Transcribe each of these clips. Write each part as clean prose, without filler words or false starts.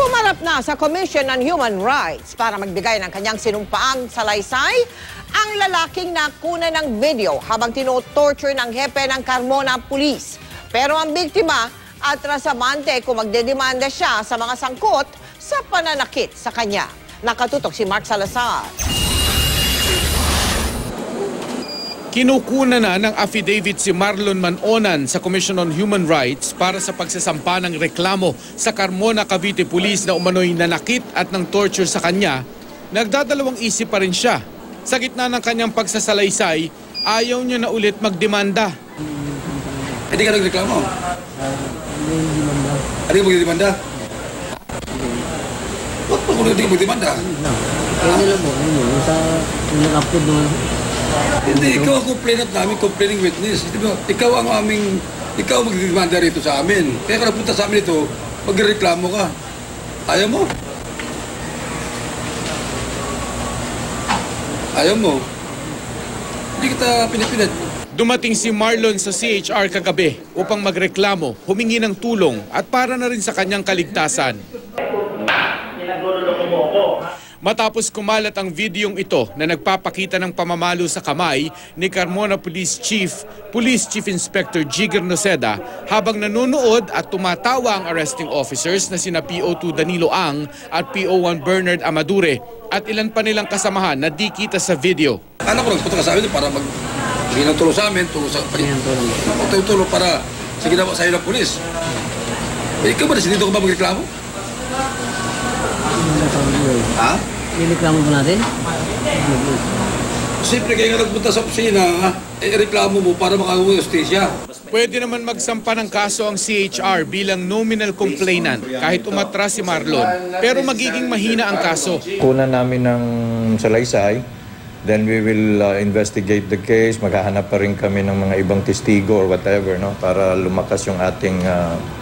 Humarap na sa Commission on Human Rights para magbigay ng kanyang sinumpaang salaysay ang lalaking nakuna ng video habang tinotorture ng hepe ng Carmona Police. Pero ang biktima atrasamante kung magdedemanda siya sa mga sangkot sa pananakit sa kanya. Nakatutok si Mark Salazar. Kinukuna na ng affidavit si Marlon Manonan sa Commission on Human Rights para sa pagsasampa ng reklamo sa Carmona, Cavite Police na umano'y nanakit at ng torture sa kanya. Nagdadalawang isip pa rin siya. Sa gitna ng kanyang pagsasalaysay, ayaw niya na ulit magdemanda. Hindi ka nagreklamo? Hindi ka magdemanda? Ba't pa kung hindi ka magdemanda? Kaya lang po, sa nag-upload naman. Hindi, ikaw ang complainant namin, complaining witness. Diba? Ikaw magdemanda rito sa amin. Kaya ka napunta sa amin ito, magreklamo ka. Ayaw mo? Ayaw mo? Hindi kita pinipilit. Dumating si Marlon sa CHR kagabi upang magreklamo, humingi ng tulong at para na rin sa kanyang kaligtasan. Matapos kumalat ang videong ito na nagpapakita ng pamamalo sa kamay ni Carmona Police Chief Inspector Jigger Noceda habang nanonood at tumatawa ang arresting officers na sina PO2 Danilo Ang at PO1 Bernard Amadure at ilan pa nilang kasamahan na di kita sa video. Anak ko nagpunta ka sa amin para magbigay ng tulong sa amin, tulong para sa ginawa sa'yo ng pulis. Ikaw ba dito ka ba magreklamo? Ha? Nireklamo ba natin? Siyempre kayo nga nagpunta sa opisina, reklamo mo para makakuha ng justisya. Pwede naman magsampa ng kaso ang CHR bilang nominal complainant kahit umatras si Marlon. Pero magiging mahina ang kaso. Kuna namin ng salaysay, then we will investigate the case. Maghahanap pa rin kami ng mga ibang testigo or whatever, no, para lumakas yung ating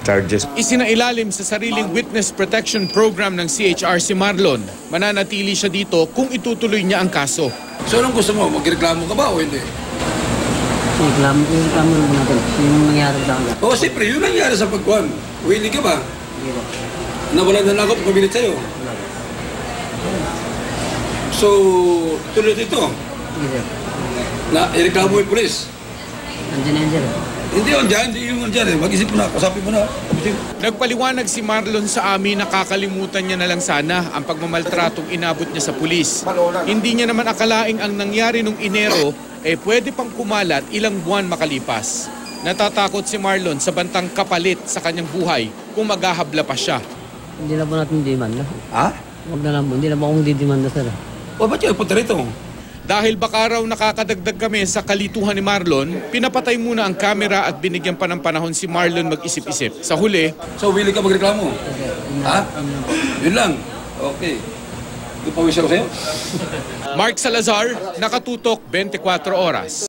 charges. Isinailalim sa sariling witness protection program ng CHR si Marlon. Mananatili siya dito kung itutuloy niya ang kaso. So anong gusto mo? Magreklamo ka ba o hindi? Reklamo naman natin. Yung nangyari sa akin. Oo, siyempre, yun nangyari sa pagkuhan. Willing ka ba? Nawalan na nakot, pabilit sa'yo. So, tuloy dito. Sige, sir. Na, ireklamo mo yung polis. Andiyan na yan, sir. Hindi yung andyan. Mag-isip mo na, kasapin mo na. Nagpaliwanag si Marlon sa amin na kakalimutan niya na lang sana ang pagmamaltratong inabot niya sa pulis. Hindi niya naman akalaing ang nangyari nung Enero pwede pang kumalat ilang buwan makalipas. Natatakot si Marlon sa bantang kapalit sa kanyang buhay kung maghahabla pa siya. Hindi na po natin demanda. Ha? Huwag na lang po. Hindi na po akong didemanda, sir. O, ba't yung punta rito? Dahil baka raw nakakadagdag kami sa kalituhan ni Marlon, pinapatay muna ang kamera at binigyan pa ng panahon si Marlon mag-isip-isip. Sa huli, So, willing ka magreklamo? Ha? Yun lang. Okay. Ipawis ako sa'yo? Mark Salazar, Nakatutok, 24 Oras.